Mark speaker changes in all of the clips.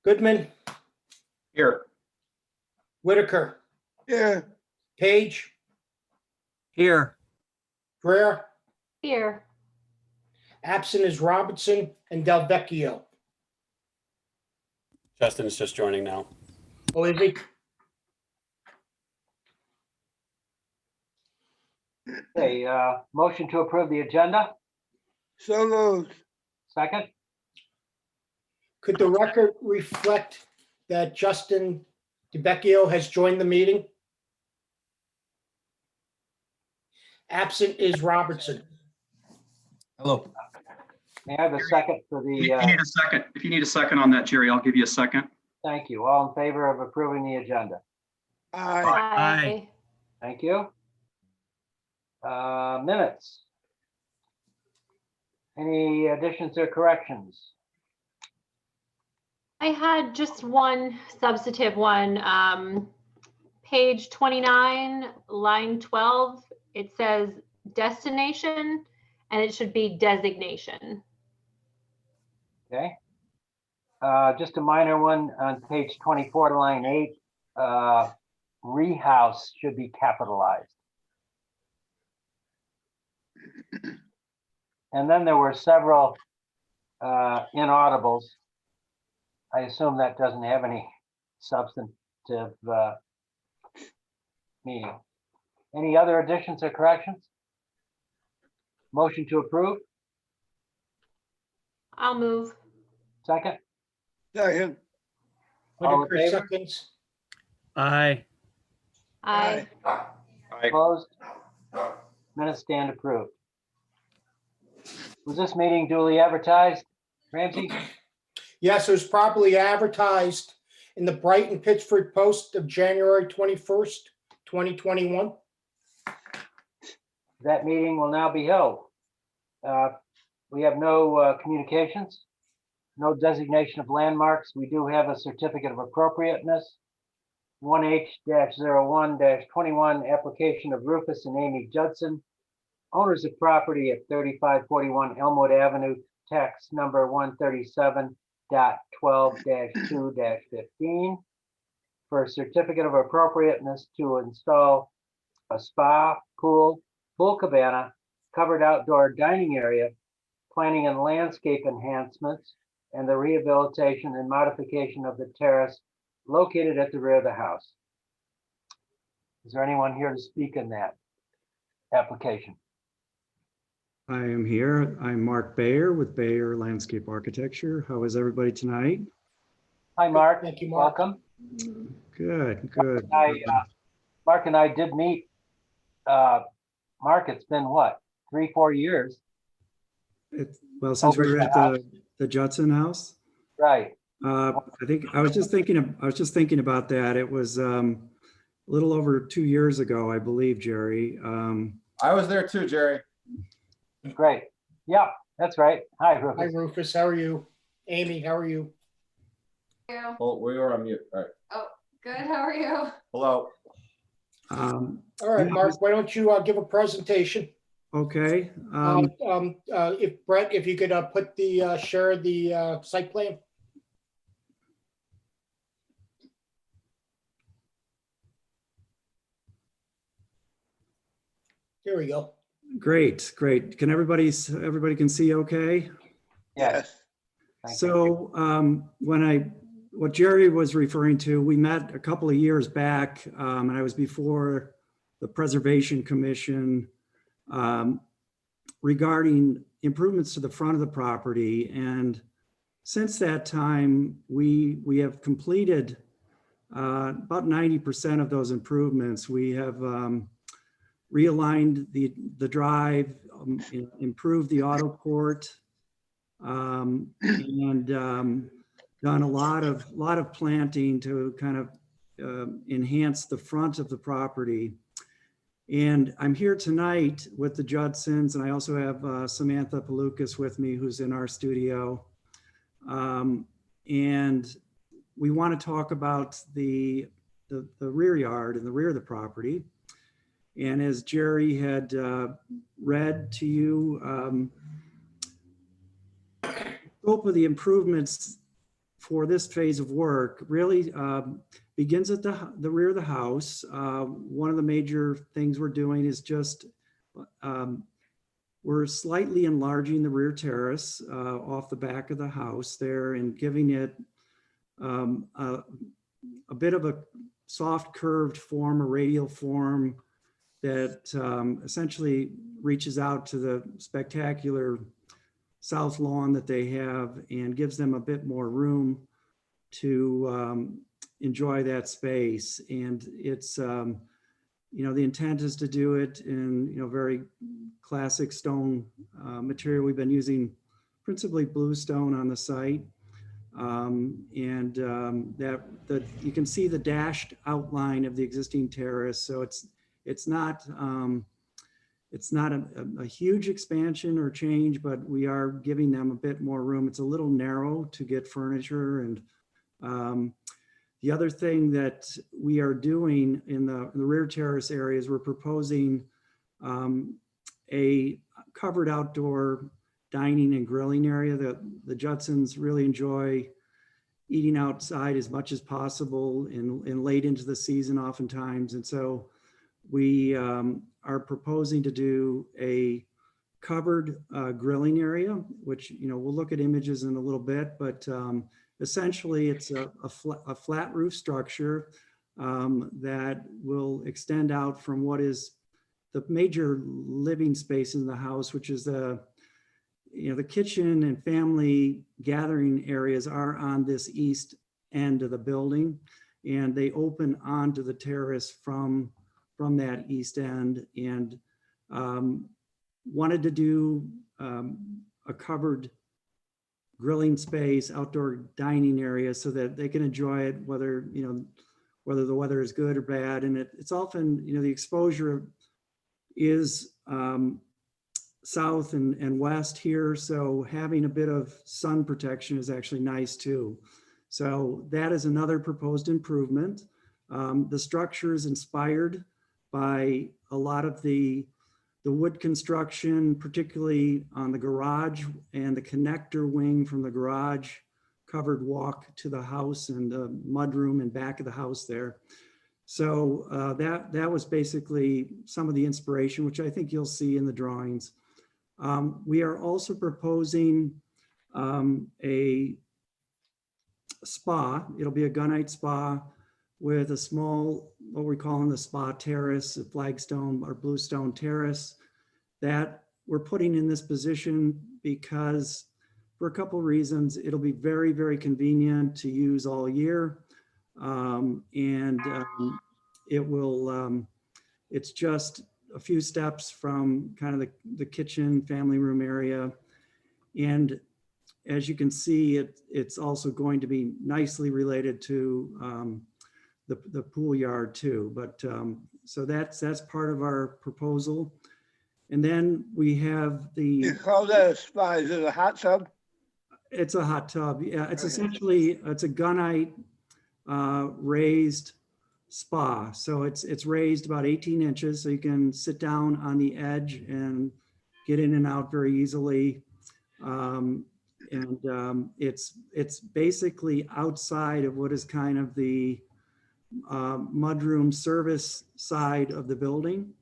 Speaker 1: Goodman,
Speaker 2: Here.
Speaker 1: Whitaker,
Speaker 3: Here.
Speaker 1: Page,
Speaker 4: Here.
Speaker 1: Dreher.
Speaker 5: Here.
Speaker 1: Absent is Robertson and Del Vecchio.
Speaker 6: Justin is just joining now.
Speaker 1: Oh, is he?
Speaker 7: Okay, motion to approve the agenda,
Speaker 3: So moved.
Speaker 7: second,
Speaker 1: Could the record reflect that Justin DeVecchio has joined the meeting? Absent is Robertson.
Speaker 4: Hello.
Speaker 7: may I have a second for
Speaker 2: If you
Speaker 7: the,
Speaker 2: need a second, if you need a second on that, Jerry, I'll give you a second.
Speaker 7: thank you, all in favor of approving the agenda?
Speaker 3: Aye.
Speaker 5: Aye.
Speaker 7: Thank you. Minutes. Any additions or corrections?
Speaker 5: I had just one substantive one. Page 29, line 12, it says destination and it should be designation.
Speaker 7: Okay. Just a minor one on page 24 to line 8. Rehouse should be capitalized. And then there were several inaudibles. I assume that doesn't have any substantive meaning. Any other additions or corrections? Motion to approve,
Speaker 5: I'll move.
Speaker 7: second,
Speaker 3: Second.
Speaker 7: All in
Speaker 1: Whitaker
Speaker 7: favor?
Speaker 1: seconds.
Speaker 4: Aye.
Speaker 5: Aye.
Speaker 7: opposed? Minutes stand approved. Was this meeting duly advertised, Ramsey?
Speaker 1: Yes, it was properly advertised in the Brighton Pittsford Post of January 21st, 2021.
Speaker 7: That meeting will now be held. We have no communications, no designation of landmarks. We do have a certificate of appropriateness. 1H-01-21, application of Rufus and Amy Judson, owners of property at 3541 Elmwood Avenue, tax number 137.12-2-15, for a certificate of appropriateness to install a spa, pool cabana, covered outdoor dining area, planning and landscape enhancements, and the rehabilitation and modification of the terrace located at the rear of the house. Is there anyone here to speak in that application?
Speaker 8: I am here. I'm Mark Bayer with Bayer Landscape Architecture. How is everybody tonight?
Speaker 7: Hi, Mark.
Speaker 1: Thank you, Mark.
Speaker 7: Welcome.
Speaker 8: Good, good.
Speaker 7: Mark and I did meet. Mark, it's been what, 3-4 years?
Speaker 8: Well, since we were at the Judson house,
Speaker 7: Right.
Speaker 8: I think I was just thinking about that. It was a little over 2 years ago, I believe, Jerry.
Speaker 9: I was there too, Jerry.
Speaker 7: Great. Yeah, that's right. Hi,
Speaker 1: Hi,
Speaker 7: Rufus.
Speaker 1: Rufus. How are you? Amy, how are you?
Speaker 9: Oh, we were on mute. All right.
Speaker 10: Oh, good. How are you?
Speaker 9: Hello.
Speaker 1: All right,
Speaker 8: Yeah.
Speaker 1: Mark, why don't you give a presentation?
Speaker 8: Okay.
Speaker 1: If Brett, if you could put the share the site plan. There we go.
Speaker 8: Great, great. Can everybody can see okay?
Speaker 7: Yes. Thank you.
Speaker 8: So what Jerry was referring to, we met a couple of years back, and I was before the Preservation Commission regarding improvements to the front of the property. And since that time, we have completed about 90% of those improvements. We have realigned the drive, improved the auto port, and done a lot of planting to kind of enhance the front of the property. And I'm here tonight with the Judsons, and I also have Samantha Palukas with me, who's in our studio. And we want to talk about the rear yard and the rear of the property. And as Jerry had read to you, scope of the improvements for this phase of work really begins at the rear of the house. One of the major things we're doing is just we're slightly enlarging the rear terrace off the back of the house there and giving it a bit of a soft curved form, a radial form that essentially reaches out to the spectacular south lawn that they have and gives them a bit more room to enjoy that space. And it's, you know, the intent is to do it in, you know, very classic stone material. We've been using principally bluestone on the site. That you can see the dashed outline of the existing terrace. So it's not a huge expansion or change, but we are giving them a bit more room. It's a little narrow to get furniture. And the other thing that we are doing in the rear terrace areas, we're proposing a covered outdoor dining and grilling area that the Judsons really enjoy eating outside as much as possible and late into the season oftentimes. And so we are proposing to do a covered grilling area, which, you know, we'll look at images in a little bit, but essentially it's a flat roof structure that will extend out from what is the major living space in the house, which is the kitchen and family gathering areas are on this east end of the building, and they open onto the terrace from that east end. And wanted to do a covered grilling space, outdoor dining area, so that they can enjoy it whether the weather is good or bad. And it's often, you know, the exposure is south and west here, so having a bit of sun protection is actually nice too. So that is another proposed improvement. The structure is inspired by a lot of the wood construction, particularly on the garage and the connector wing from the garage covered walk to the house and the mudroom and back of the house there. So that was basically some of the inspiration, which I think you'll see in the drawings. We are also proposing a spa. It'll be a gunite spa with a small, what we're calling the spa terrace, a flagstone or bluestone terrace, that we're putting in this position because for a couple of reasons. It'll be very, very convenient to use all year. It will, it's just a few steps from kind of the kitchen family room area. And as you can see, it's also going to be nicely related to the pool yard too. But so that's part of our proposal. And then we have
Speaker 3: You call that a spa? Is it a hot tub?
Speaker 8: it's a hot tub. Yeah, it's
Speaker 3: Okay.
Speaker 8: essentially, it's a gunite raised spa. So it's raised about 18 inches, so you can sit down on the edge and get in and out very easily. It's basically outside of what is kind of the mudroom service side of the building.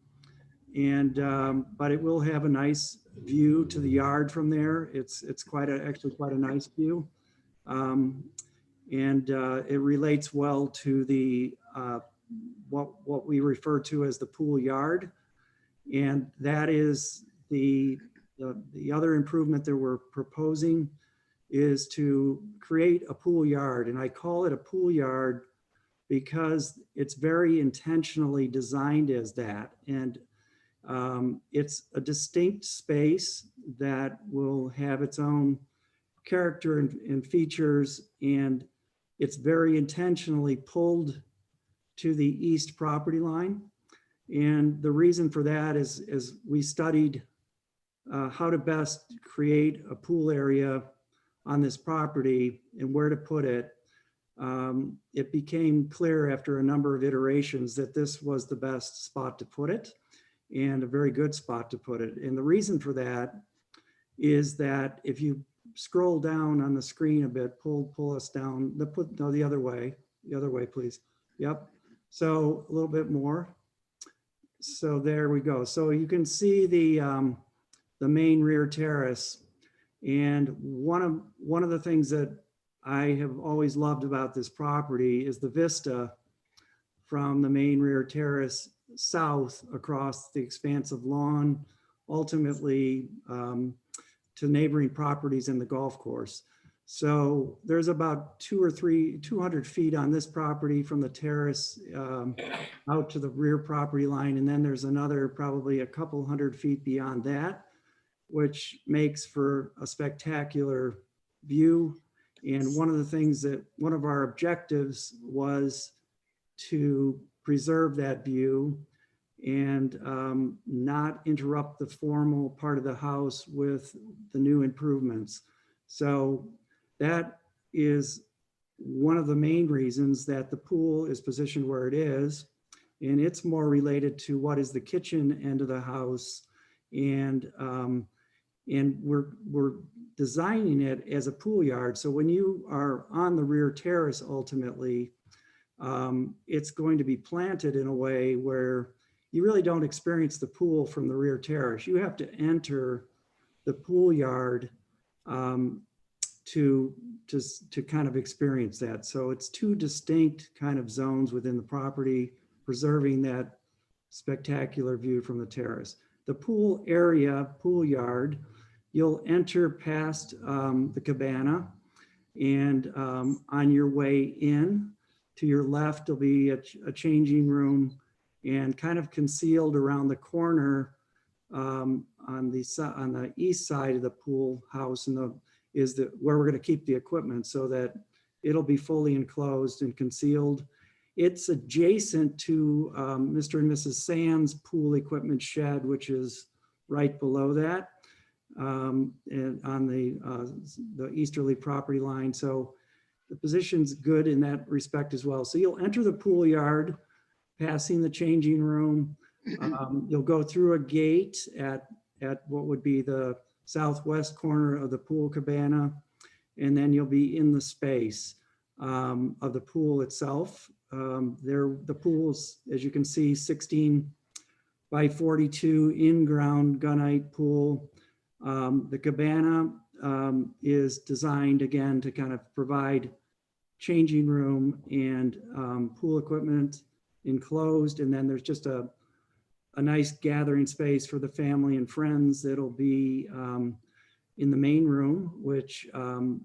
Speaker 8: But it will have a nice view to the yard from there. It's actually quite a nice view. It relates well to the what we refer to as the pool yard. And that is the other improvement that we're proposing is to create a pool yard. And I call it a pool yard because it's very intentionally designed as that. And it's a distinct space that will have its own character and features, and it's very intentionally pulled to the east property line. And the reason for that is we studied how to best create a pool area on this property and where to put it. It became clear after a number of iterations that this was the best spot to put it, and a very good spot to put it. And the reason for that is that if you scroll down on the screen a bit, pull us down, the other way, please. Yep. So a little bit more. So there we go. So you can see the main rear terrace. And one of the things that I have always loved about this property is the vista from the main rear terrace south across the expansive lawn, ultimately to neighboring properties in the golf course. So there's about 200 feet on this property from the terrace out to the rear property line. And then there's another probably a couple hundred feet beyond that, which makes for a spectacular view. And one of the things that one of our objectives was to preserve that view and not interrupt the formal part of the house with the new improvements. So that is one of the main reasons that the pool is positioned where it is. And it's more related to what is the kitchen end of the house. And we're designing it as a pool yard. So when you are on the rear terrace, ultimately, it's going to be planted in a way where you really don't experience the pool from the rear terrace. You have to enter the pool yard to kind of experience that. So it's two distinct kind of zones within the property, preserving that spectacular view from the terrace. The pool area, pool yard, you'll enter past the cabana, and on your way in, to your left, there'll be a changing room, and kind of concealed around the corner on the east side of the pool house is where we're going to keep the equipment, so that it'll be fully enclosed and concealed. It's adjacent to Mr. and Mrs. Sands' pool equipment shed, which is right below that and on the easterly property line. So the position's good in that respect as well. So you'll enter the pool yard, passing the changing room. You'll go through a gate at what would be the southwest corner of the pool cabana, and then you'll be in the space of the pool itself. The pool's, as you can see, 16 by 42 in-ground gunite pool. The cabana is designed again to kind of provide changing room and pool equipment enclosed, and then there's just a nice gathering space for the family and friends that'll be in the main room, which of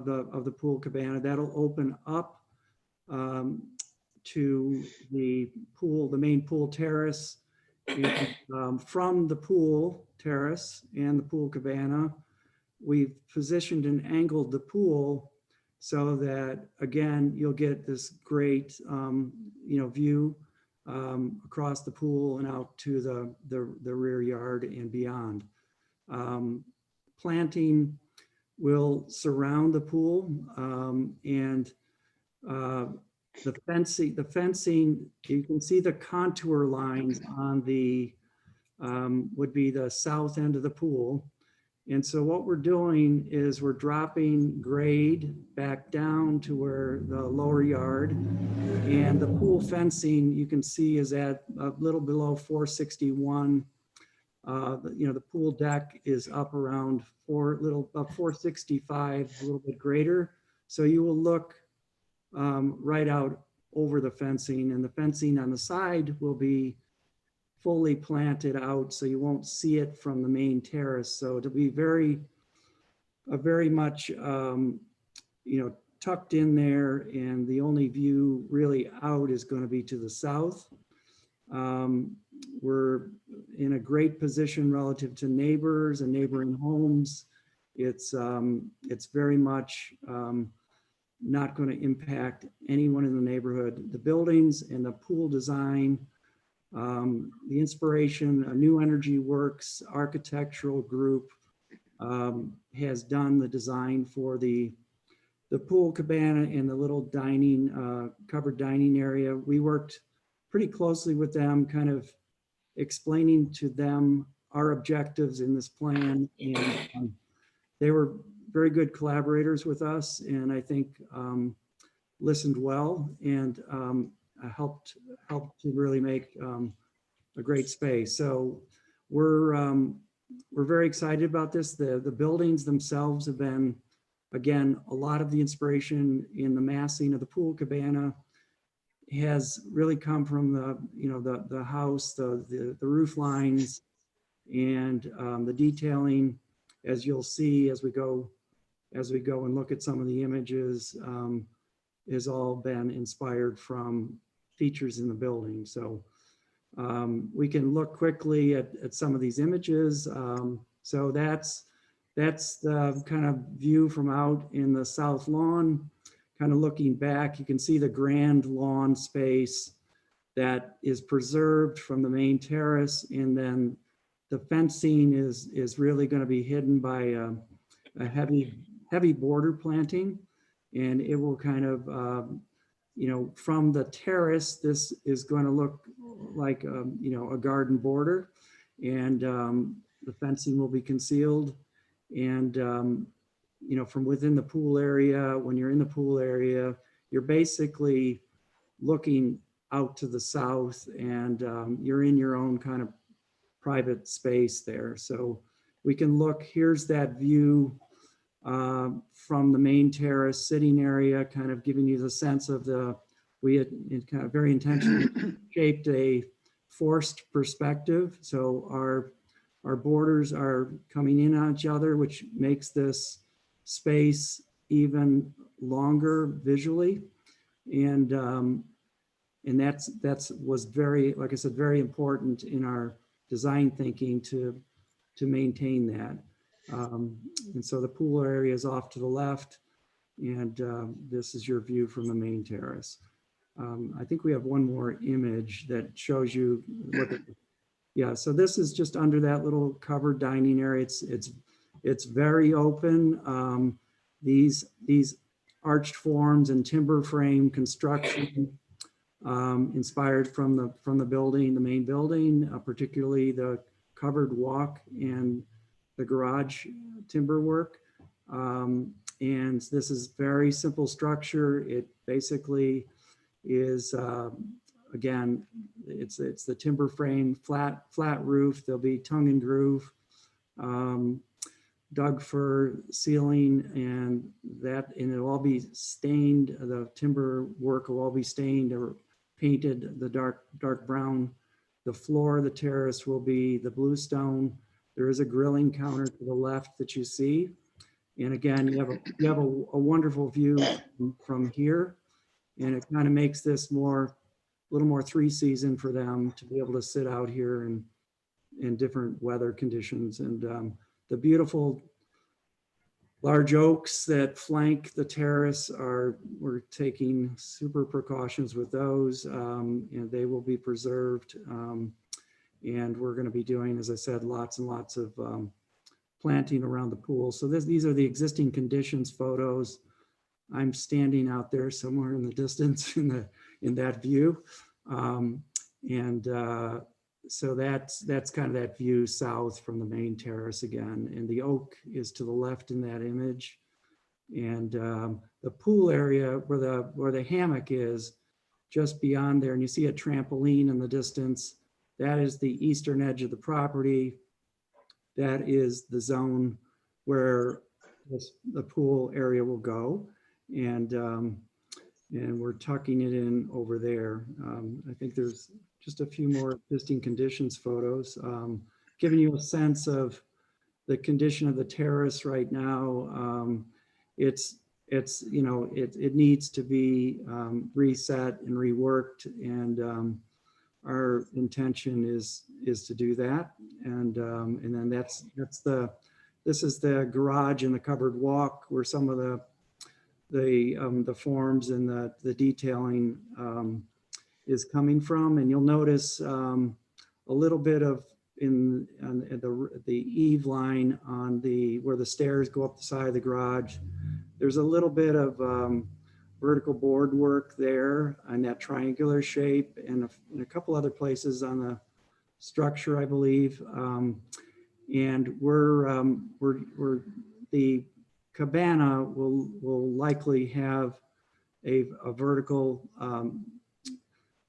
Speaker 8: the pool cabana that'll open up to the main pool terrace. And, from the pool terrace and the pool cabana, we've positioned and angled the pool so that, again, you'll get this great view across the pool and out to the rear yard and beyond. Planting will surround the pool, and the fencing, you can see the contour lines on the would be the south end of the pool. And so what we're doing is we're dropping grade back down to where the lower yard, and the pool fencing you can see is at a little below 461. The pool deck is up around 465, a little bit greater. So you will look right out over the fencing, and the fencing on the side will be fully planted out, so you won't see it from the main terrace. So it'll be very much tucked in there, and the only view really out is going to be to the south. We're in a great position relative to neighbors and neighboring homes. It's very much not going to impact anyone in the neighborhood. The buildings and the pool design, the inspiration, a New Energy Works architectural group has done the design for the pool cabana and the little dining, covered dining area. We worked pretty closely with them, kind of explaining to them our objectives in this plan, and they were very good collaborators with us, and I think listened well and helped to really make a great space. So we're very excited about this. The buildings themselves have been, again, a lot of the inspiration in the massing of the pool cabana has really come from the house, the roof lines, and the detailing, as you'll see as we go and look at some of the images, has all been inspired from features in the building. So we can look quickly at some of these images. So that's the kind of view from out in the south lawn. Kind of looking back, you can see the grand lawn space that is preserved from the main terrace, and then the fencing is really going to be hidden by a heavy border planting, and it will kind of from the terrace, this is going to look like a garden border, and the fencing will be concealed, and from within the pool area, when you're in the pool area, you're basically looking out to the south, and you're in your own kind of private space there. So we can look, here's that view from the main terrace sitting area, kind of giving you the sense of we had kind of very intentionally shaped a forced perspective. So our borders are coming in on each other, which makes this space even longer visually. And that's was very, like I said, very important in our design thinking to maintain that. And so the pool area is off to the left, and this is your view from the main terrace. I think we have one more image that shows you what yeah, so this is just under that little covered dining area. It's very open. These arched forms and timber frame construction inspired from the building, the main building, particularly the covered walk and the garage timber work. And this is very simple structure. It basically is, again, it's the timber frame, flat roof. There'll be tongue and groove, Doug fir ceiling, and it'll all be stained. The timber work will all be stained or painted the dark brown. The floor of the terrace will be the bluestone. There is a grilling counter to the left that you see. And again, you have a wonderful view from here, and it kind of makes this a little more three-season for them to be able to sit out here in different weather conditions. And the beautiful large oaks that flank the terrace we're taking super precautions with those, and they will be preserved. And we're going to be doing, as I said, lots and lots of planting around the pool. So these are the existing conditions photos. I'm standing out there somewhere in the distance in that view. So that's kind of that view south from the main terrace again. And the oak is to the left in that image. And the pool area where the hammock is just beyond there, and you see a trampoline in the distance, that is the eastern edge of the property. That is the zone where the pool area will go. And we're tucking it in over there. I think there's just a few more existing conditions photos, giving you a sense of the condition of the terrace right now. It needs to be reset and reworked, and our intention is to do that. And then this is the garage and the covered walk where some of the forms and the detailing is coming from. And you'll notice a little bit of the eave line on where the stairs go up the side of the garage. There's a little bit of vertical board work there on that triangular shape, and a couple other places on the structure, I believe. And we're the Cabana will likely have a vertical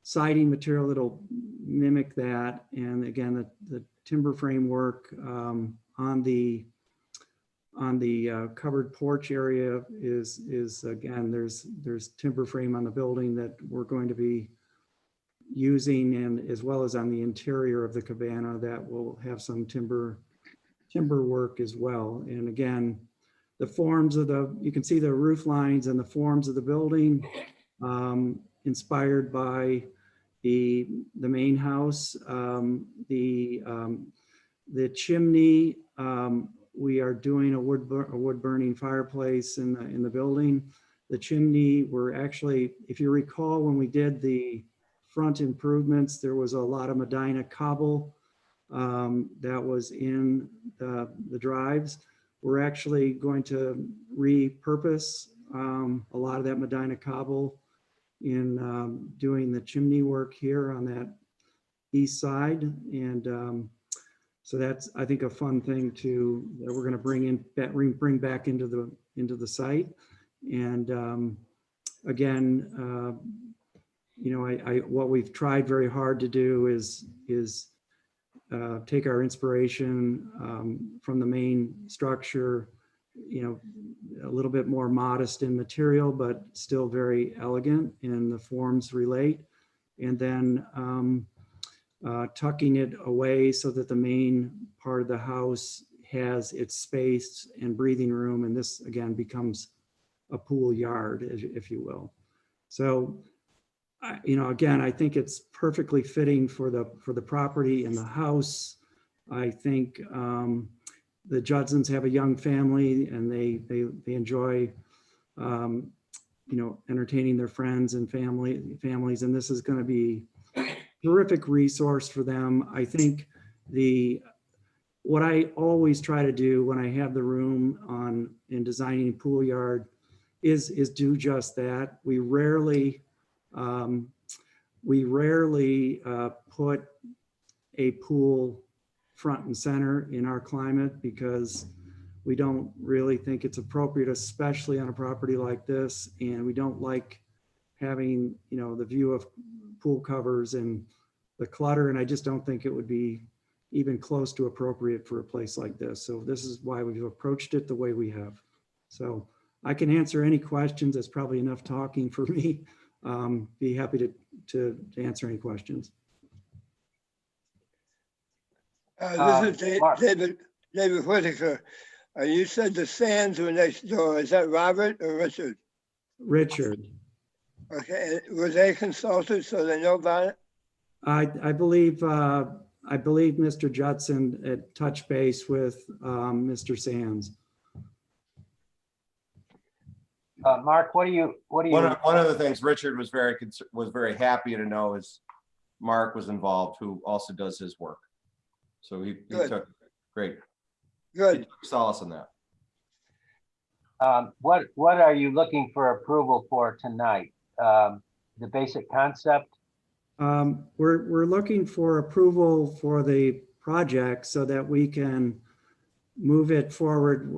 Speaker 8: siding material that'll mimic that. And again, the timber framework on the covered porch area is again, there's timber frame on the building that we're going to be using, and as well as on the interior of the cabana that will have some timber work as well. And again, the forms of you can see the roof lines and the forms of the building inspired by the main house. The chimney, we are doing a wood burning fireplace in the building. The chimney, we're actually, if you recall, when we did the front improvements, there was a lot of Medina cobble that was in the drives. We're actually going to repurpose a lot of that Medina cobble in doing the chimney work here on that east side. And so that's, I think, a fun thing that we're going to bring back into the site. And again, you know, what we've tried very hard to do is take our inspiration from the main structure, you know, a little bit more modest in material, but still very elegant, and the forms relate. And then tucking it away so that the main part of the house has its space and breathing room. And this again becomes a pool yard, if you will. So, you know, again, I think it's perfectly fitting for the property and the house. I think the Judsons have a young family, and they enjoy, you know, entertaining their friends and families, and this is going to be a terrific resource for them. I think what I always try to do when I have the room in designing a pool yard is do just that. We rarely put a pool front and center in our climate because we don't really think it's appropriate, especially on a property like this. And we don't like having, you know, the view of pool covers and the clutter. And I just don't think it would be even close to appropriate for a place like this. So this is why we've approached it the way we have. So I can answer any questions. That's probably enough talking for me. Be happy to answer any questions.
Speaker 3: This is
Speaker 7: Mark.
Speaker 3: David Whitaker. You said the Sands were next door. Is that Robert or Richard?
Speaker 8: Richard.
Speaker 3: Okay, were they consulted so they know about it?
Speaker 8: I believe Mr. Judson had touched base with Mr. Sands.
Speaker 7: Mark, what do you?
Speaker 9: One of the things Richard was very happy to know is Mark was involved, who also does his work. So he took great solace in that.
Speaker 7: What are you looking for approval for tonight? The basic concept?
Speaker 8: We're looking for approval for the project so that we can move it forward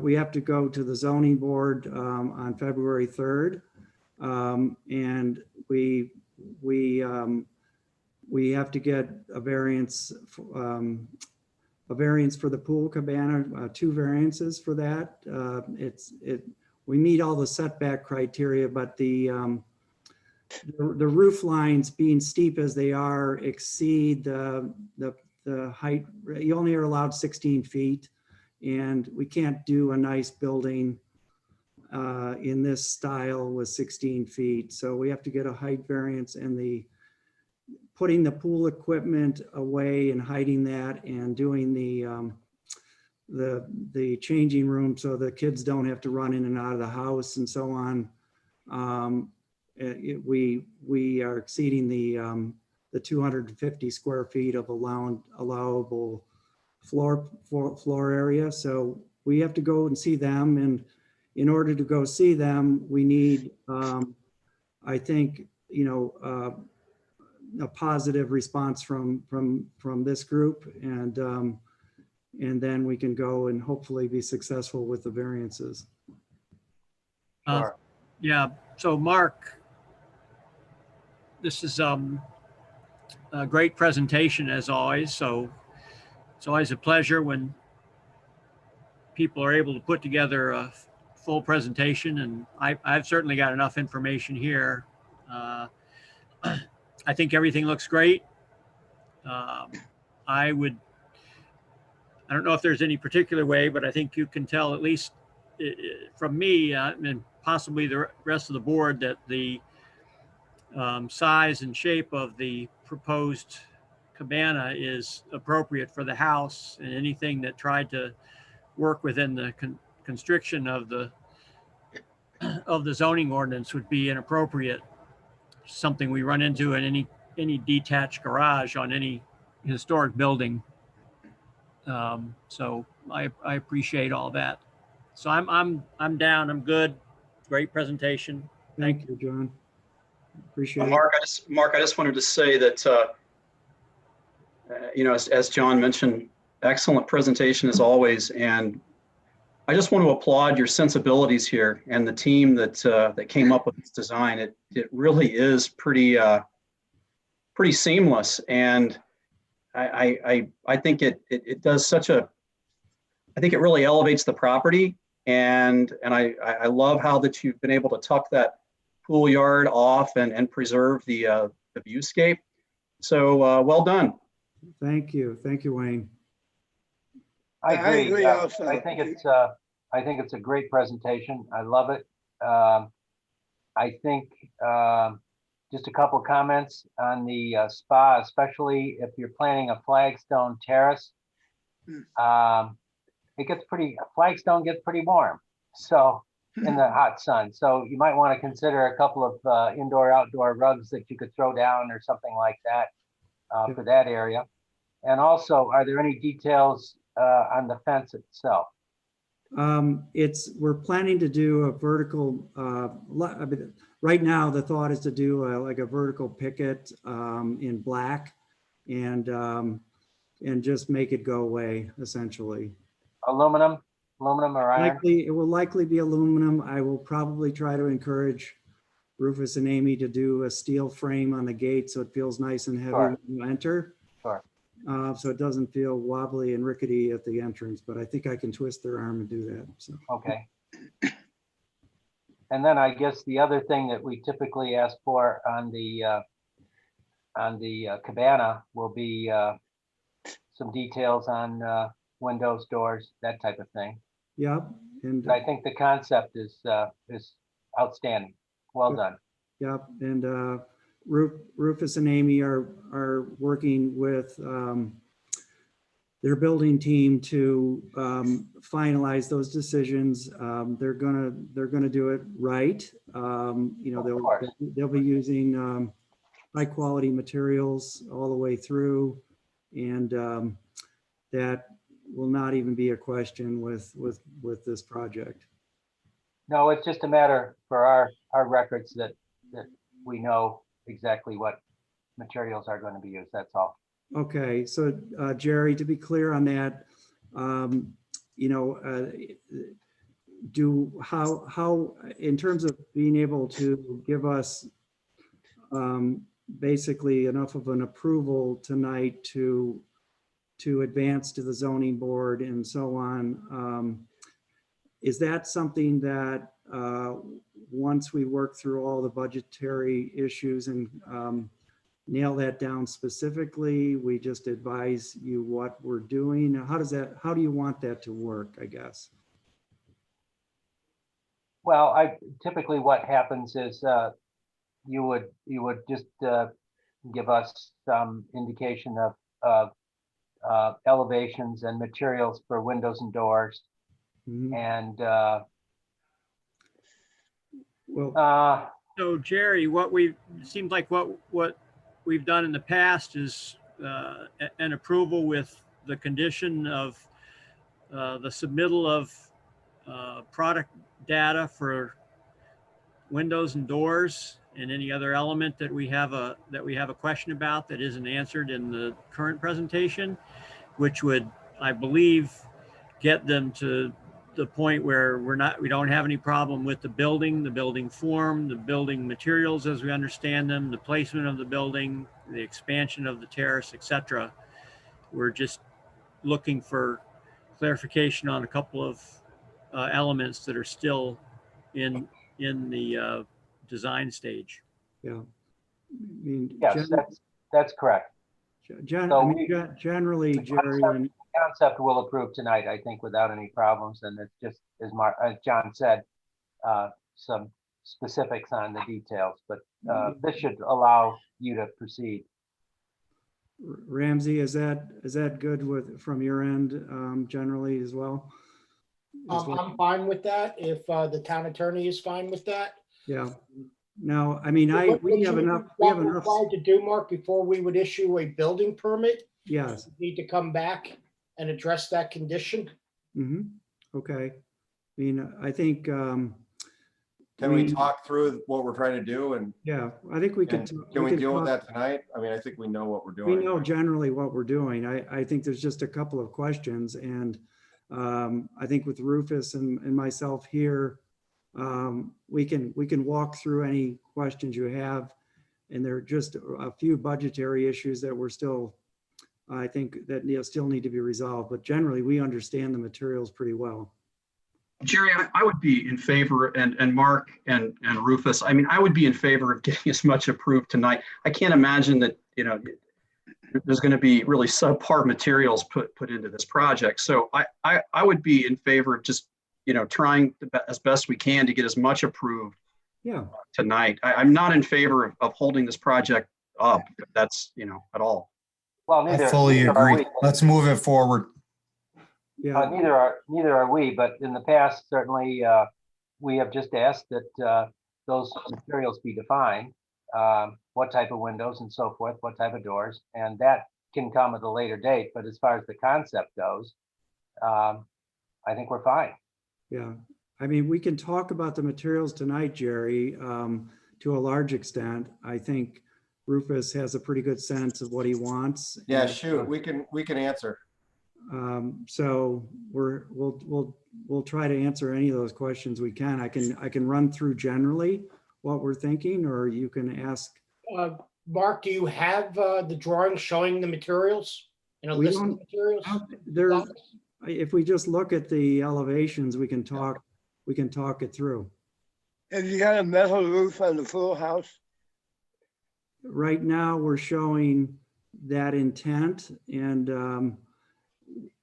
Speaker 8: we have to go to the zoning board on February 3rd. And we have to get a variance for the pool cabana, 2 variances for that. We meet all the setback criteria, but the roof lines, being steep as they are, exceed the height. You only are allowed 16 feet, and we can't do a nice building in this style with 16 feet. So we have to get a height variance, and putting the pool equipment away and hiding that, and doing the changing room so the kids don't have to run in and out of the house and so on. We are exceeding the 250 square feet of allowable floor area. So we have to go and see them, and in order to go see them, we need, I think, you know, a positive response from this group. And And then we can go and hopefully be successful with the variances.
Speaker 7: Sure.
Speaker 4: Yeah, so Mark, this is a great presentation as always. So it's always a pleasure when people are able to put together a full presentation, and I've certainly got enough information here. I think everything looks great. I don't know if there's any particular way, but I think you can tell, at least from me and possibly the rest of the board, that the size and shape of the proposed cabana is appropriate for the house, and anything that tried to work within the constriction of the zoning ordinance would be inappropriate. Something we run into in any detached garage on any historic building. So I appreciate all that. So I'm down. I'm good. Great presentation.
Speaker 8: Thank you, John. Appreciate it.
Speaker 2: Mark, I just wanted to say that, as John mentioned, excellent presentation as always. And I just want to applaud your sensibilities here and the team that came up with this design. It really is pretty seamless. And I think it does I think it really elevates the property. And I love how that you've been able to tuck that pool yard off and preserve the viewscape. So well done.
Speaker 8: Thank you. Thank you, Wayne.
Speaker 7: I agree.
Speaker 3: also.
Speaker 7: I think it's a great presentation. I love it. I think just a couple of comments on the spa, especially if you're planning a flagstone terrace. Flagstone gets pretty warm. So in the hot sun. So you might want to consider a couple of indoor-outdoor rugs that you could throw down or something like that for that area. And also, are there any details on the fence itself?
Speaker 8: We're planning to do a vertical, right now the thought is to do like a vertical picket in black and just make it go away essentially. Aluminum
Speaker 7: or iron?
Speaker 8: It will likely be aluminum. I will probably try to encourage Rufus and Amy to do a steel frame on the gate so it feels nice and heavy when you enter.
Speaker 7: Sure.
Speaker 8: So it doesn't feel wobbly and rickety at the entrance, but I think I can twist their arm and do that. So.
Speaker 7: Okay. And then I guess the other thing that we typically ask for on the cabana will be some details on windows, doors, that type of thing.
Speaker 8: Yep. And
Speaker 7: I think the concept is outstanding. Well done.
Speaker 8: Yep. And Rufus and Amy are working with their building team to finalize those decisions. They're gonna do it right. They'll be using high quality materials all the way through, and that will not even be a question with this project.
Speaker 7: No, it's just a matter for our records that we know exactly what materials are going to be used. That's all.
Speaker 8: Okay, so Jerry, to be clear on that, how in terms of being able to give us basically enough of an approval tonight to advance to the zoning board and so on, is that something that once we work through all the budgetary issues and nail that down specifically, we just advise you what we're doing? How do you want that to work, I guess?
Speaker 7: Well, typically what happens is you would just give us some indication of elevations and materials for windows and doors.
Speaker 8: Mhm.
Speaker 7: And
Speaker 4: So Jerry, it seems like what we've done in the past is an approval with the condition of the submittal of product data for windows and doors and any other element that we have a question about that isn't answered in the current presentation, which would I believe, get them to the point where we don't have any problem with the building form, the building materials as we understand them, the placement of the building, the expansion of the terrace, etc. We're just looking for clarification on a couple of elements that are still in the design stage.
Speaker 8: Yeah. I mean,
Speaker 7: Yes, that's correct.
Speaker 8: generally,
Speaker 7: The
Speaker 8: Jerry,
Speaker 7: concept will approve tonight, I think, without any problems. And it's just, as John said, some specifics on the details, but this should allow you to proceed.
Speaker 8: Ramsey, is that good from your end, generally as well?
Speaker 1: I'm fine with that if the town attorney is fine with that.
Speaker 8: Yeah. Now, I mean, we have enough.
Speaker 1: Required to do, Mark, before we would issue a building permit?
Speaker 8: Yes.
Speaker 1: We need to come back and address that condition.
Speaker 8: Mm-hmm. Okay. I mean, I think.
Speaker 9: Can we talk through what we're trying to do and?
Speaker 8: Yeah, I think we could.
Speaker 9: Can we deal with that tonight? I mean, I think we know what we're doing.
Speaker 8: We know generally what we're doing. I think there's just a couple of questions, and I think with Rufus and myself here, we can walk through any questions you have, and there are just a few budgetary issues that we're still, I think that still need to be resolved. But generally, we understand the materials pretty well.
Speaker 2: Jerry, I would be in favor, and Mark and Rufus, I mean, I would be in favor of getting as much approved tonight. I can't imagine that, there's going to be really subpar materials put into this project. So I would be in favor of just, trying as best we can to get as much approved tonight. I'm not in favor of holding this project up. That's, at all.
Speaker 7: Well,
Speaker 6: I fully agree. Let's move it forward.
Speaker 8: Yeah.
Speaker 7: Neither are we, but in the past, certainly, we have just asked that those materials be defined, what type of windows and so forth, what type of doors, and that can come at a later date. But as far as the concept goes, I think we're fine.
Speaker 8: Yeah. I mean, we can talk about the materials tonight, Jerry, to a large extent. I think Rufus has a pretty good sense of what he wants.
Speaker 9: Yeah,
Speaker 8: and,
Speaker 9: shoot, we can answer.
Speaker 8: So we'll try to answer any of those questions we can. I can run through generally what we're thinking, or you can ask.
Speaker 1: Mark, do you have the drawing showing the materials and a list of the materials?
Speaker 8: If we just look at the elevations, we can talk it through.
Speaker 3: Have you got a metal roof on the full house?
Speaker 8: Right now, we're showing that intent, and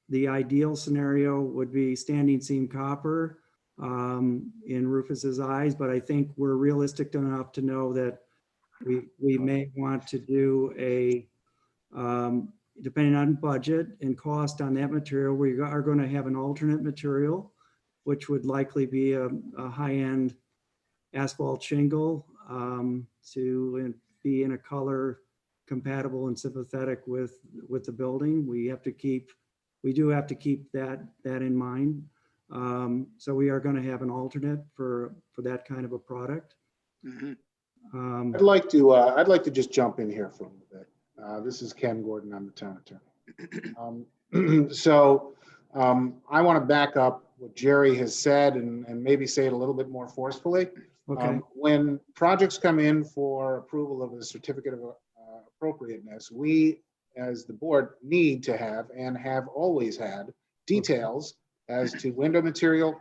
Speaker 8: the ideal scenario would be standing seam copper in Rufus's eyes, but I think we're realistic enough to know that we may want to do depending on budget and cost on that material, we are going to have an alternate material, which would likely be a high-end asphalt shingle to be in a color compatible and sympathetic with the building. We do have to keep that in mind. So we are going to have an alternate for that kind of a product.
Speaker 3: Mm-hmm.
Speaker 11: I'd like to just jump in here for a little bit. This is Ken Gordon. I'm the town attorney. I want to back up what Jerry has said and maybe say it a little bit more forcefully.
Speaker 8: Okay.
Speaker 11: When projects come in for approval of a certificate of appropriateness, we as the board need to have and have always had details as to window material,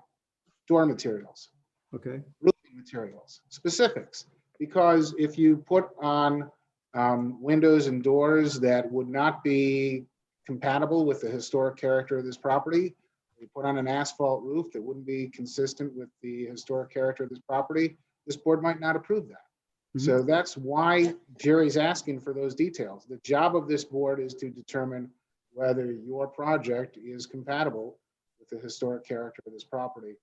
Speaker 11: door materials, roofing materials, specifics. Because if you put on windows and doors that would not be compatible with the historic character of this property, you put on an asphalt roof that wouldn't be consistent with the historic character of this property, this board might not approve that. Mm-hmm. So that's why Jerry's asking for those details. The job of this board is to determine whether your project is compatible with the historic character of this property.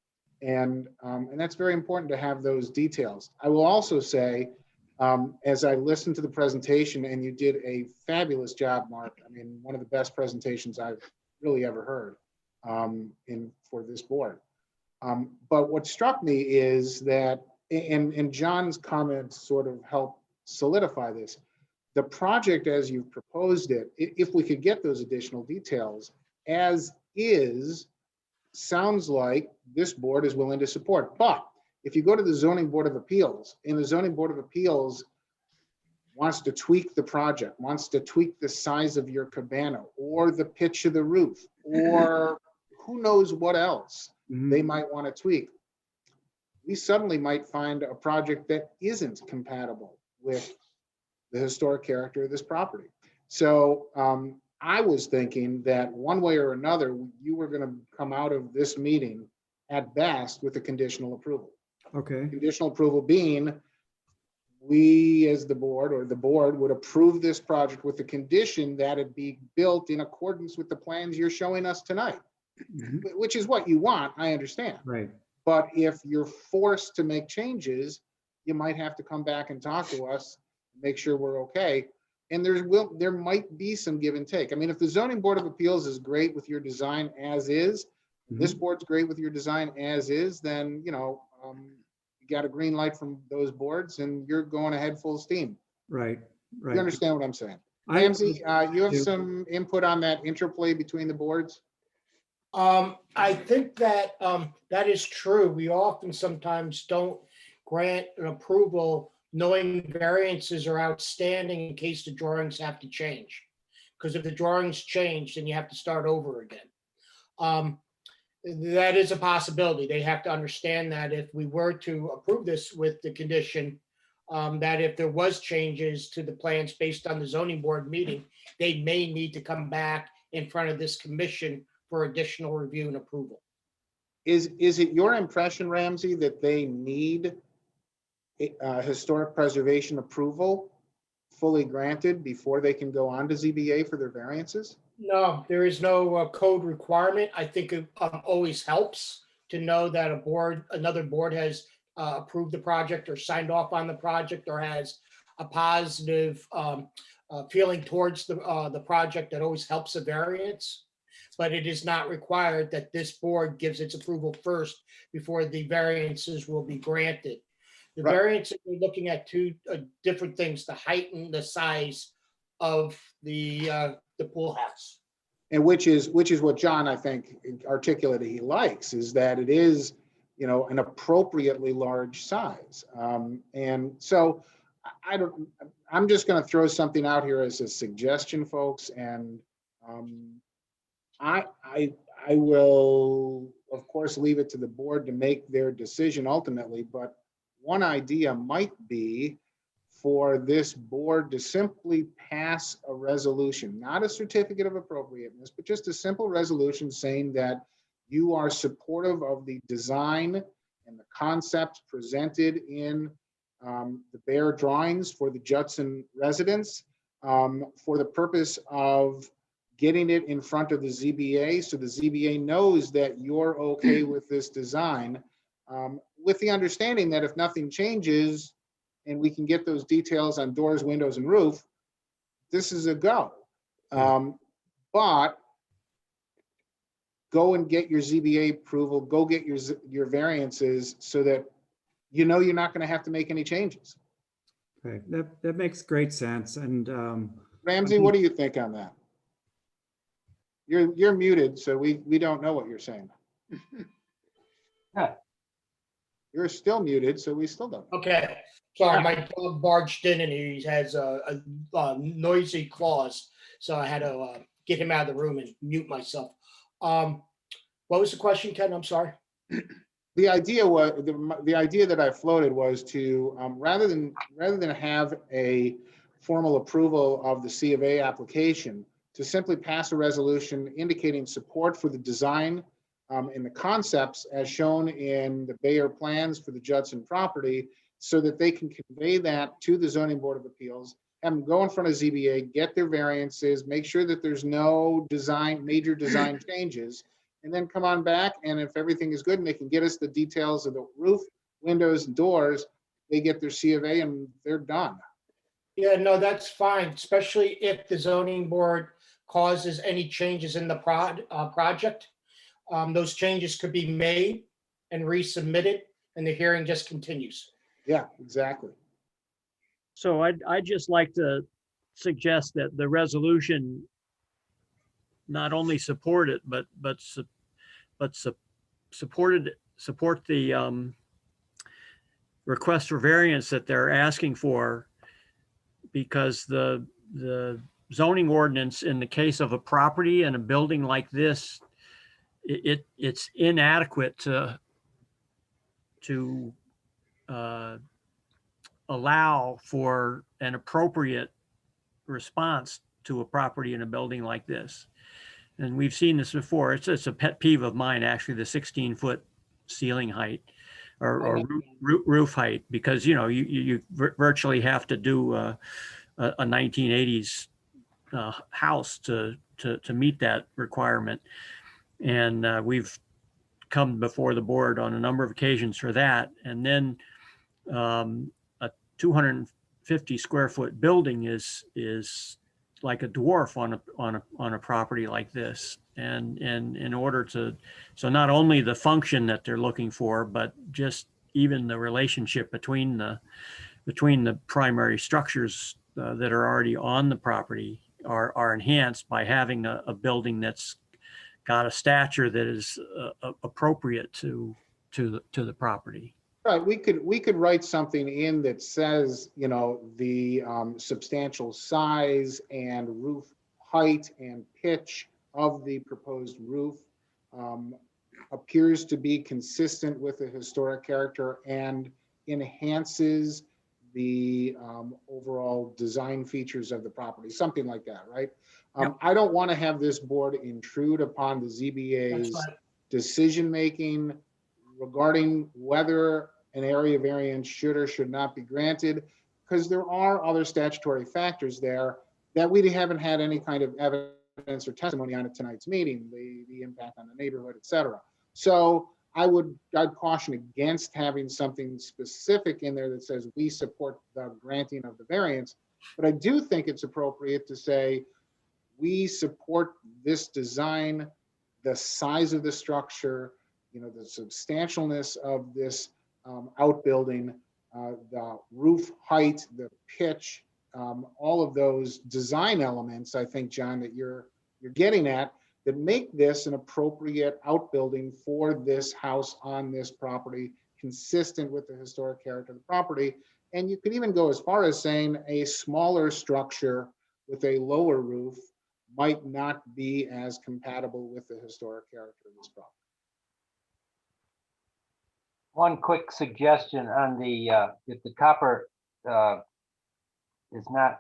Speaker 11: And that's very important to have those details. I will also say, as I listened to the presentation, and you did a fabulous job, Mark. I mean, one of the best presentations I've really ever heard for this board. But what struck me is that, and John's comments sort of help solidify this, the project as you've proposed it, if we could get those additional details, as is sounds like this board is willing to support. But if you go to the zoning board of appeals, and the zoning board of appeals wants to tweak the project, wants to tweak the size of your cabana or the pitch of the roof, or who knows what else they might want to tweak, we suddenly might find a project that isn't compatible with the historic character of this property. So I was thinking that one way or another, you were going to come out of this meeting at best with a conditional approval.
Speaker 8: Okay,
Speaker 11: Conditional approval being, we as the board, or the board, would approve this project with the condition that it be built in accordance with the plans you're showing us tonight, which is what you want, I understand.
Speaker 8: right.
Speaker 11: But if you're forced to make changes, you might have to come back and talk to us, make sure we're okay. And there might be some give and take. I mean, if the zoning board of appeals is great with your design as is, this board's great with your design as is, then, you know, you got a green light from those boards and you're going ahead full steam.
Speaker 8: Right, right.
Speaker 11: You understand what I'm saying?
Speaker 8: I-
Speaker 11: Ramsey, you have
Speaker 8: do.
Speaker 11: some input on that interplay between the boards?
Speaker 1: I think that that is true. We often sometimes don't grant an approval knowing variances are outstanding in case the drawings have to change. Because if the drawings change, then you have to start over again. That is a possibility. They have to understand that if we were to approve this with the condition that if there was changes to the plans based on the zoning board meeting, they may need to come back in front of this commission for additional review and approval.
Speaker 11: Is it your impression, Ramsey, that they need historic preservation approval fully granted before they can go on to ZBA for their variances?
Speaker 1: No, there is no code requirement. I think it always helps to know that another board has approved the project or signed off on the project or has a positive feeling towards the project. That always helps a variance. But it is not required that this board gives its approval first before the variances will be granted. The
Speaker 11: Right.
Speaker 1: variances, we're looking at two different things: the height and the size of the pool house.
Speaker 11: And which is what John, I think, articulated he likes, is that it is, you know, an appropriately large size. And so I'm just going to throw something out here as a suggestion, folks. And I will, of course, leave it to the board to make their decision ultimately. But one idea might be for this board to simply pass a resolution, not a certificate of appropriateness, but just a simple resolution saying that you are supportive of the design and the concept presented in the Bayer drawings for the Judson residence for the purpose of getting it in front of the ZBA, so the ZBA knows that you're okay with this design, with the understanding that if nothing changes and we can get those details on doors, windows, and roof, this is a go. But go and get your ZBA approval, go get your variances so that you know you're not going to have to make any changes.
Speaker 8: Okay, that makes great sense. And
Speaker 11: Ramsey, what do you think on that? You're muted, so we don't know what you're saying. You're still muted, so we still don't.
Speaker 1: Okay, sorry, my dog barged in and he has a noisy claws, so I had to get him out of the room and mute myself. What was the question, Ken? I'm sorry.
Speaker 11: The idea was the idea that I floated was to rather than have a formal approval of the C of A application, to simply pass a resolution indicating support for the design and the concepts as shown in the Bayer plans for the Judson property, so that they can convey that to the Zoning Board of Appeals, have them go in front of ZBA, get their variances, make sure that there's no major design changes, and then come on back. And if everything is good and they can get us the details of the roof, windows, and doors, they get their C of A and they're done.
Speaker 1: Yeah, no, that's fine, especially if the zoning board causes any changes in the project. Those changes could be made and resubmitted, and the hearing just continues.
Speaker 11: Yeah, exactly.
Speaker 4: So I'd just like to suggest that the resolution not only support it, but support the request for variance that they're asking for, because the zoning ordinance in the case of a property and a building like this, it's inadequate to allow for an appropriate response to a property in a building like this. And we've seen this before. It's a pet peeve of mine, actually, the 16-foot ceiling height or roof height, because, you know, you virtually have to do a 1980s house to meet that requirement. And we've come before the board on a number of occasions for that. And then a 250 square foot building is like a dwarf on a property like this. And in order to, so not only the function that they're looking for, but just even the relationship between the primary structures that are already on the property are enhanced by having a building that's got a stature that is appropriate to the property.
Speaker 11: Right, we could write something in that says, you know, the substantial size and roof height and pitch of the proposed roof appears to be consistent with the historic character and enhances the overall design features of the property, something like that, right?
Speaker 4: Yep.
Speaker 11: I don't want to have this board intrude upon the ZBA's decision-making regarding whether an area variance should or should not be granted, because there are other statutory factors there that we haven't had any kind of evidence or testimony on at tonight's meeting, the impact on the neighborhood, et cetera. So I'd caution against having something specific in there that says we support the granting of the variance, but I do think it's appropriate to say we support this design, the size of the structure, you know, the substantialness of this outbuilding, the roof height, the pitch, all of those design elements, I think, John, that you're getting at, that make this an appropriate outbuilding for this house on this property, consistent with the historic character of the property. And you could even go as far as saying a smaller structure with a lower roof might not be as compatible with the historic character of this property.
Speaker 7: One quick suggestion on the, if the copper is not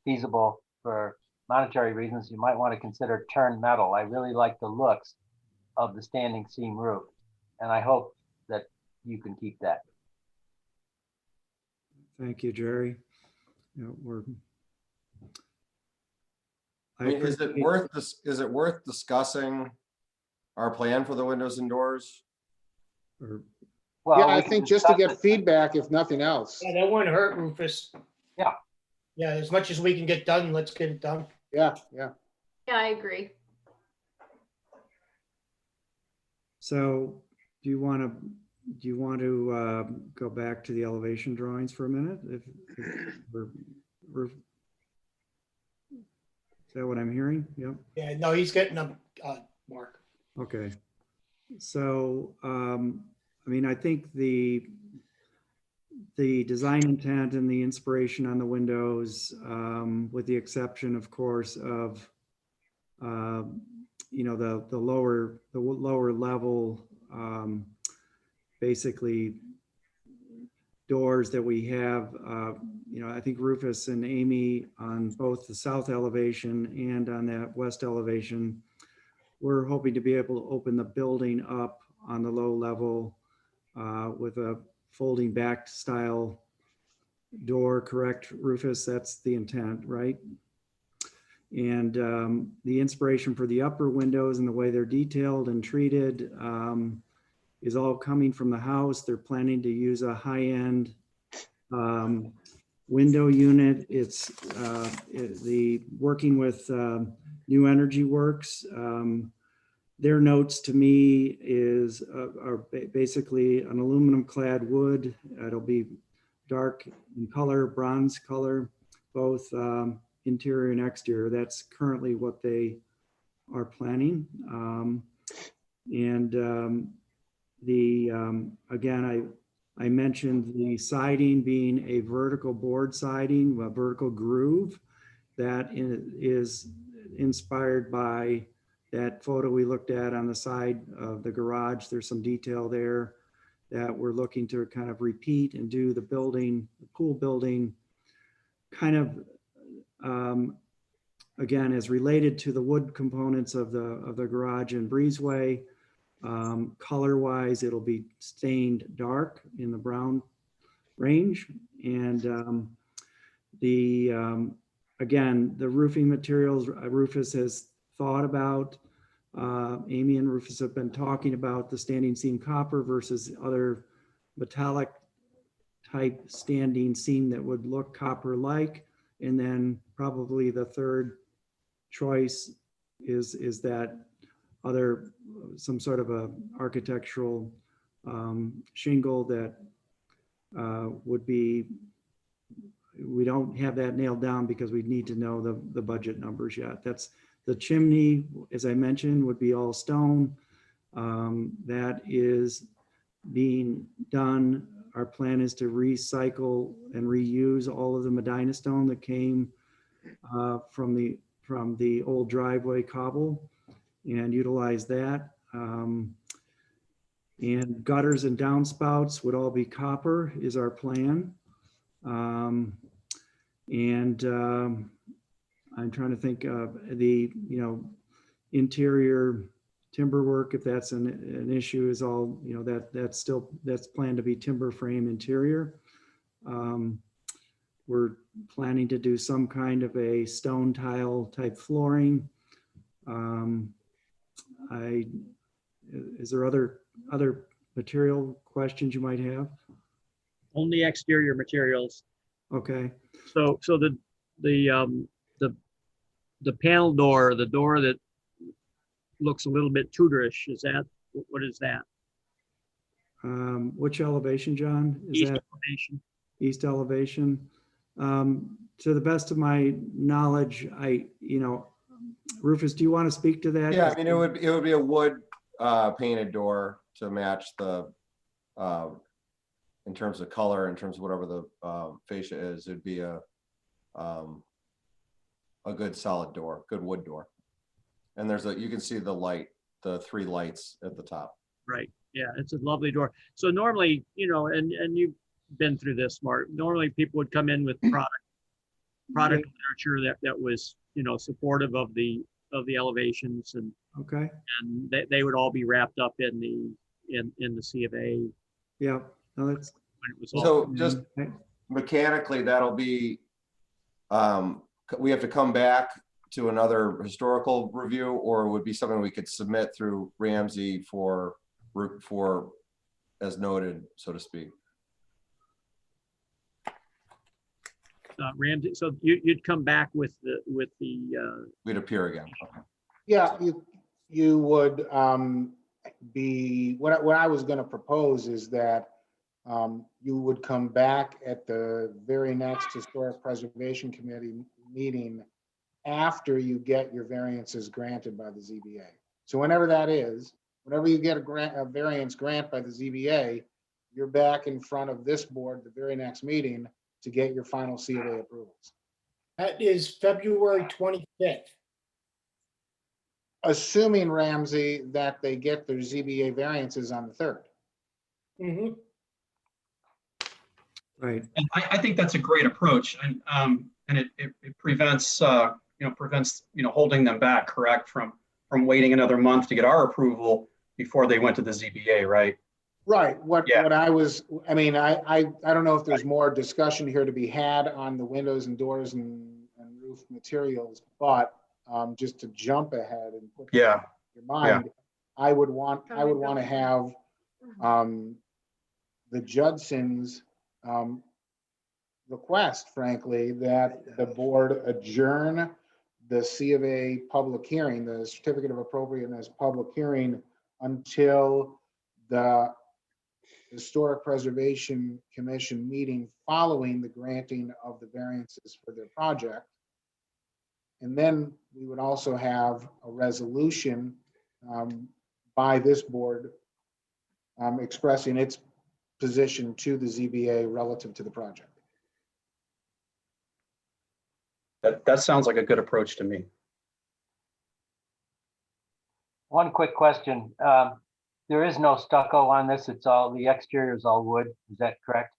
Speaker 7: feasible for monetary reasons, you might want to consider turned metal. I really like the looks of the standing seam roof, and I hope that you can keep that.
Speaker 8: Thank you, Jerry. You know,
Speaker 9: I mean, is it worth discussing our plan for the windows and doors?
Speaker 7: Well,
Speaker 11: yeah, I think just to get feedback, if nothing else.
Speaker 1: Yeah, that wouldn't hurt, Rufus.
Speaker 7: Yeah.
Speaker 1: Yeah, as much as we can get done, let's get it done.
Speaker 11: Yeah.
Speaker 5: Yeah, I agree.
Speaker 8: So do you want to go back to the elevation drawings for a minute? If is that what I'm hearing? Yep.
Speaker 1: Yeah, no, he's getting them, Mark.
Speaker 8: Okay. So, I mean, I think the design intent and the inspiration on the windows, with the exception, of course, of you know, the lower level, basically doors that we have. You know, I think Rufus and Amy on both the south elevation and on that west elevation, we're hoping to be able to open the building up on the low level with a folding back style door, correct, Rufus? That's the intent, right? And the inspiration for the upper windows and the way they're detailed and treated is all coming from the house. They're planning to use a high-end window unit. It's the working with New Energy Works. Their notes to me are basically an aluminum clad wood. It'll be dark in color, bronze color, both interior and exterior. That's currently what they our planning. Again, I mentioned the siding being a vertical board siding, a vertical groove that is inspired by that photo we looked at on the side of the garage. There's some detail there that we're looking to kind of repeat and do the building, the pool building, kind of, again, as related to the wood components of the garage and breezeway. Color-wise, it'll be stained dark in the brown range. And again, the roofing materials, Rufus has thought about, Amy and Rufus have been talking about the standing seam copper versus other metallic type standing seam that would look copper-like. And then probably the third choice is that other, some sort of a architectural shingle that would be, we don't have that nailed down because we need to know the budget numbers yet. That's the chimney, as I mentioned, would be all stone. That is being done. Our plan is to recycle and reuse all of the Medina stone that came from the old driveway cobble and utilize that. And gutters and downspouts would all be copper is our plan. I'm trying to think of the, interior timber work, if that's an issue, is all, that's planned to be timber frame interior. We're planning to do some kind of a stone tile type flooring. Is there other material questions you might have?
Speaker 4: Only exterior materials.
Speaker 8: Okay.
Speaker 4: So the panel door, the door that looks a little bit Tudorish, what is that?
Speaker 8: Which elevation, John? Is
Speaker 4: East
Speaker 8: that
Speaker 4: elevation.
Speaker 8: East elevation? To the best of my knowledge, Rufus, do you want to speak to that?
Speaker 9: Yeah, I mean, it would be a wood painted door to match the in terms of color, in terms of whatever the fascia is. It'd be a good solid door, good wood door. And you can see the light, the 3 lights at the top.
Speaker 4: Right. Yeah, it's a lovely door. So normally, and you've been through this, Mark. Normally, people would come in with product literature that was, supportive of the elevations, and
Speaker 8: okay,
Speaker 4: and they would all be wrapped up in the C of A.
Speaker 8: Yeah. No, that's
Speaker 4: when it was
Speaker 9: so just mechanically, that'll be. We have to come back to another historical review, or it would be something we could submit through Ramsey for as noted, so to speak.
Speaker 4: Ramsey, so you'd come back with the
Speaker 9: We'd appear again. Okay.
Speaker 11: Yeah, you would be, what I was going to propose is that you would come back at the very next Historic Preservation Committee meeting after you get your variances granted by the ZBA. So whenever that is, whenever you get a variance grant by the ZBA, you're back in front of this board the very next meeting to get your final C of A approvals.
Speaker 1: That is February 25th.
Speaker 11: Assuming, Ramsey, that they get their ZBA variances on the 3rd.
Speaker 1: Mm-hmm.
Speaker 8: right.
Speaker 2: And I think that's a great approach, and it prevents holding them back, correct, from waiting another month to get our approval before they went to the ZBA, right?
Speaker 11: Right. What I don't know if there's more discussion here to be had on the windows and doors and roof materials, but just to jump ahead and put your mind, I would want to have the Judsons request, frankly, that the board adjourn the C of A public hearing, the certificate of appropriateness public hearing, until the Historic Preservation Commission meeting following the granting of the variances for their project. And then we would also have a resolution by this board expressing its position to the ZBA relative to the project.
Speaker 2: That sounds like a good approach to me.
Speaker 7: One quick question. There is no stucco on this. It's all, the exterior is all wood. Is that correct?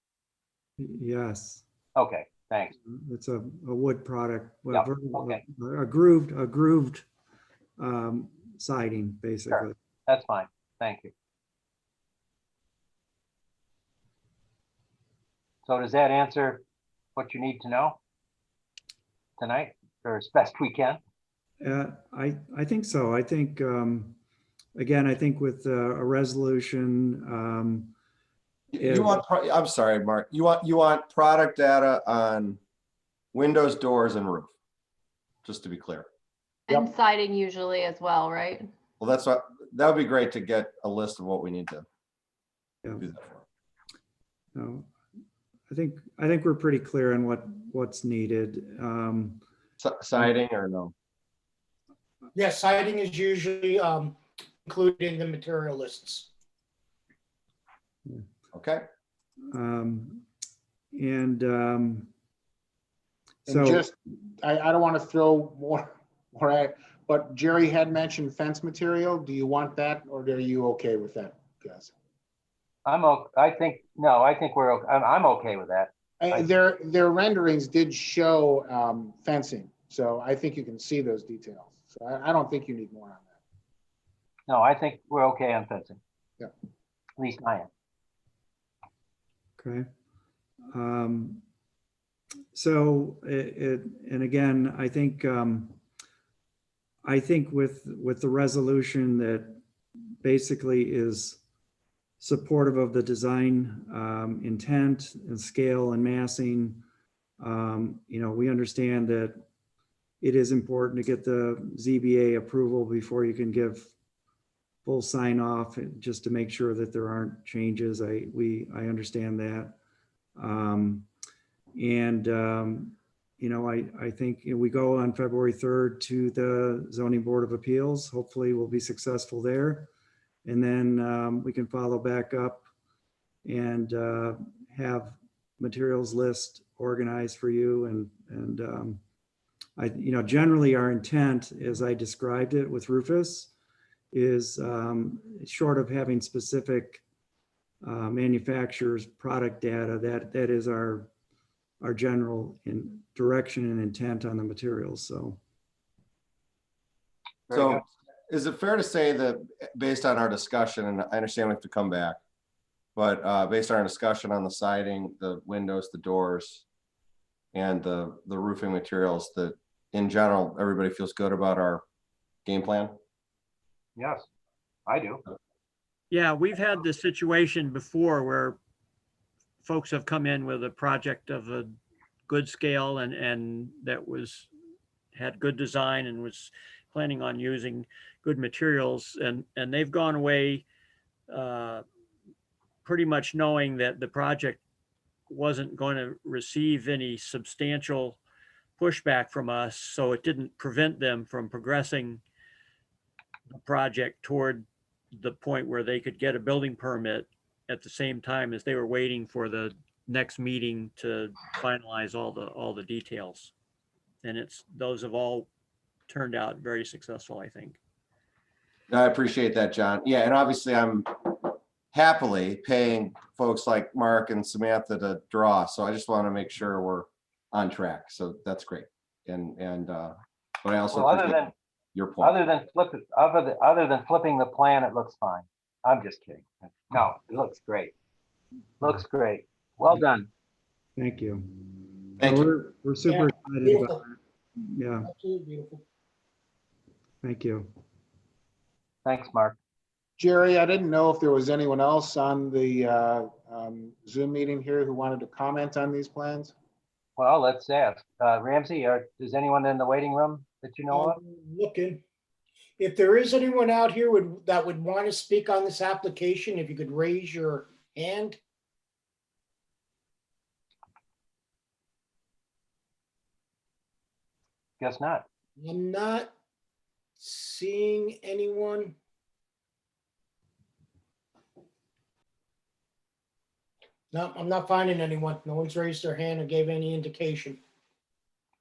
Speaker 8: Yes,
Speaker 7: Okay, thanks.
Speaker 8: it's a wood product.
Speaker 7: Yeah, okay.
Speaker 8: A grooved siding, basically.
Speaker 7: That's fine. Thank you. So does that answer what you need to know tonight, or as best we can?
Speaker 8: I think so. I think, again, I think with a resolution,
Speaker 9: You want, I'm sorry, Mark, you want product data on windows, doors, and roof, just to be clear.
Speaker 5: And siding usually as well, right?
Speaker 9: Well, that's what, that would be great to get a list of what we need to
Speaker 8: Yeah.
Speaker 9: do that for.
Speaker 8: no, I think we're pretty clear on what's needed.
Speaker 9: Siding or no?
Speaker 1: Yes, siding is usually included in the material lists.
Speaker 9: Okay.
Speaker 8: So
Speaker 11: just, I don't want to throw more at, but Jerry had mentioned fence material. Do you want that, or are you okay with that, guys?
Speaker 7: I think I'm okay with that.
Speaker 11: Their renderings did show fencing, so I think you can see those details. So I don't think you need more on that.
Speaker 7: No, I think we're okay on fencing.
Speaker 11: Yeah.
Speaker 7: At least I am.
Speaker 8: okay. So and again, I think with the resolution that basically is supportive of the design intent and scale and massing, we understand that it is important to get the ZBA approval before you can give full sign off, just to make sure that there aren't changes. I understand that. I think we go on February 3rd to the Zoning Board of Appeals. Hopefully we'll be successful there. And then we can follow back up and have materials list organized for you. Generally our intent, as I described it with Rufus, is short of having specific manufacturers product data, that is our general direction and intent on the materials.
Speaker 9: So is it fair to say that based on our discussion, and I understand we have to come back, but based on our discussion on the siding, the windows, the doors, and the roofing materials, that in general, everybody feels good about our game plan?
Speaker 7: Yes, I do.
Speaker 4: Yeah, we've had this situation before where folks have come in with a project of a good scale and that had good design and was planning on using good materials, and they've gone away pretty much knowing that the project wasn't going to receive any substantial pushback from us, so it didn't prevent them from progressing the project toward the point where they could get a building permit at the same time as they were waiting for the next meeting to finalize all the details. And those have all turned out very successful, I think.
Speaker 9: I appreciate that, John. Yeah, and obviously I'm happily paying folks like Mark and Samantha to draw, so I just want to make sure we're on track. So that's great. But I also appreciate your point.
Speaker 7: Other than flipping the plan, it looks fine. I'm just kidding. No, it looks great. Looks great. Well done.
Speaker 8: Thank you.
Speaker 9: Thank you.
Speaker 8: We're super excited
Speaker 1: Beautiful.
Speaker 8: about it. Yeah,
Speaker 1: Absolutely beautiful.
Speaker 8: thank you.
Speaker 7: Thanks, Mark.
Speaker 11: Jerry, I didn't know if there was anyone else on the Zoom meeting here who wanted to comment on these plans.
Speaker 7: Well, let's ask. Ramsey, is anyone in the waiting room that you know of?
Speaker 1: Looking. If there is anyone out here that would want to speak on this application, if you could raise your hand.
Speaker 7: Guess not.
Speaker 1: I'm not seeing anyone. No, I'm not finding anyone. No one's raised their hand or gave any indication.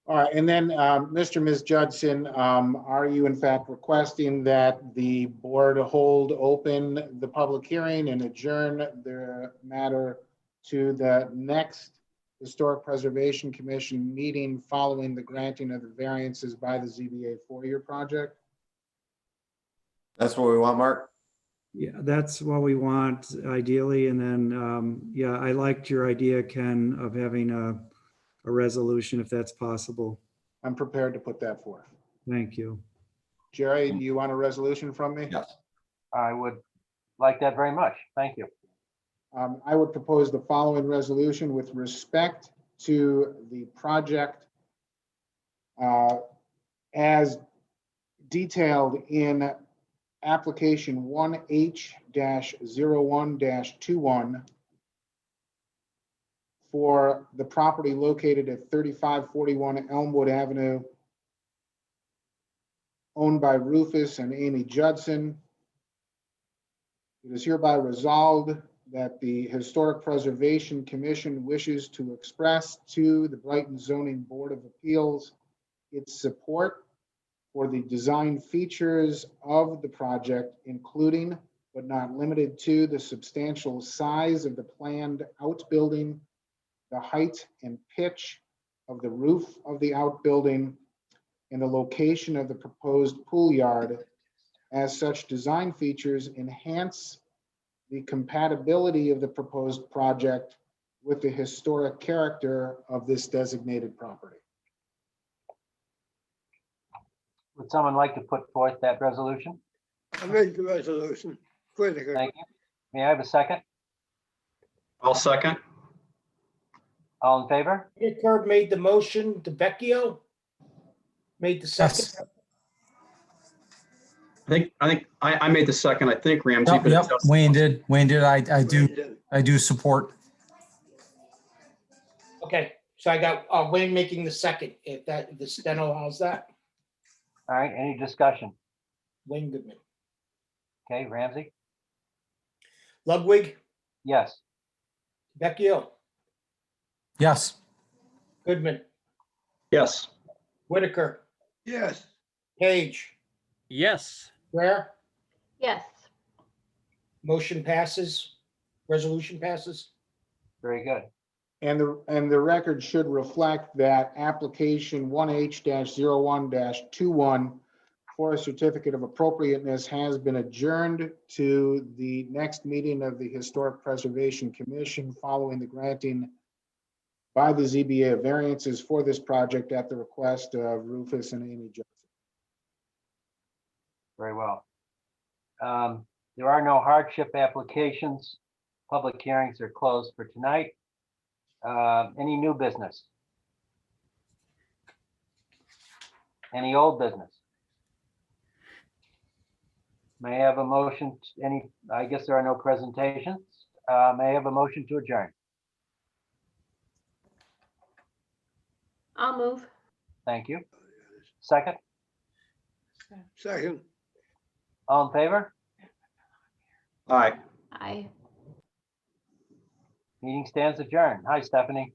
Speaker 11: All right, and then, Mr. and Ms. Judson, are you in fact requesting that the board hold open the public hearing and adjourn the matter to the next Historic Preservation Commission meeting following the granting of the variances by the ZBA for-year project?
Speaker 9: That's what we want, Mark?
Speaker 8: Yeah, that's what we want ideally. And then, yeah, I liked your idea, Ken, of having a resolution if that's possible.
Speaker 11: I'm prepared to put that forth.
Speaker 8: Thank you.
Speaker 11: Jerry, do you want a resolution from me?
Speaker 9: Yes.
Speaker 7: I would like that very much. Thank you.
Speaker 11: I would propose the following resolution with respect to the project as detailed in application 1H-01-21 for the property located at 3541 Elmwood Avenue, owned by Rufus and Amy Judson. It is hereby resolved that the Historic Preservation Commission wishes to express to the Brighton Zoning Board of Appeals its support for the design features of the project, including but not limited to the substantial size of the planned outbuilding, the height and pitch of the roof of the outbuilding, and the location of the proposed pool yard, as such design features enhance the compatibility of the proposed project with the historic character of this designated property.
Speaker 7: Would someone like to put forth that resolution?
Speaker 3: I make the resolution. Whitaker.
Speaker 7: Thank you. May I have a second?
Speaker 2: I'll second.
Speaker 7: All in favor?
Speaker 1: Whitaker made the motion. DeVecchio made the second.
Speaker 6: Yes.
Speaker 2: I think I made the second. I think Ramsey.
Speaker 6: Yep,
Speaker 2: but
Speaker 6: yep.
Speaker 2: it's-
Speaker 6: Wayne did. I do support.
Speaker 1: Okay, so I got Wayne making the second, if the steno allows that.
Speaker 7: All right, any discussion?
Speaker 1: Wayne Goodman.
Speaker 7: Okay, Ramsey?
Speaker 1: Ludwig,
Speaker 7: Yes.
Speaker 1: Vecchio,
Speaker 6: Yes.
Speaker 1: Goodman,
Speaker 2: Yes.
Speaker 1: Whitaker,
Speaker 3: Yes.
Speaker 1: Page,
Speaker 4: Yes.
Speaker 1: Ware,
Speaker 5: Yes.
Speaker 1: motion passes, resolution passes.
Speaker 7: Very good.
Speaker 11: And the record should reflect that application 1H-01-21 for a certificate of appropriateness has been adjourned to the next meeting of the Historic Preservation Commission following the granting by the ZBA of variances for this project at the request of Rufus and Amy Judson.
Speaker 7: Very well. There are no hardship applications. Public hearings are closed for tonight. Any new business? Any old business? May I have a motion, I guess there are no presentations. May I have a motion to adjourn?
Speaker 5: I'll move.
Speaker 7: Thank you. Second,
Speaker 3: Second.
Speaker 7: all in favor?
Speaker 2: Aye.
Speaker 5: Aye.
Speaker 7: Meeting stands adjourned. Hi, Stephanie.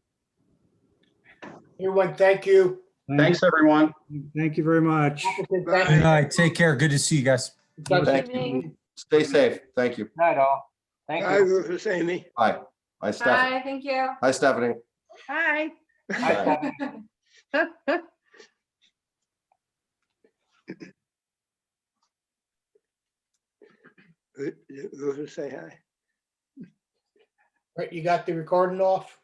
Speaker 1: Everyone, thank you.
Speaker 2: Thanks, everyone.
Speaker 8: Thank you very much.
Speaker 6: Good night. Take care. Good to see you guys.
Speaker 9: Thank you.
Speaker 5: Evening.
Speaker 9: Stay safe. Thank you.
Speaker 7: Night all. Thank
Speaker 3: Hi,
Speaker 7: you.
Speaker 3: Rufus, Amy.
Speaker 9: Bye. Bye, Stephanie.
Speaker 10: Hi, thank you.
Speaker 9: Hi, Stephanie.
Speaker 10: Hi.
Speaker 7: Hi, Stephanie.
Speaker 3: Rufus, say hi.
Speaker 1: Right, you got the recording off?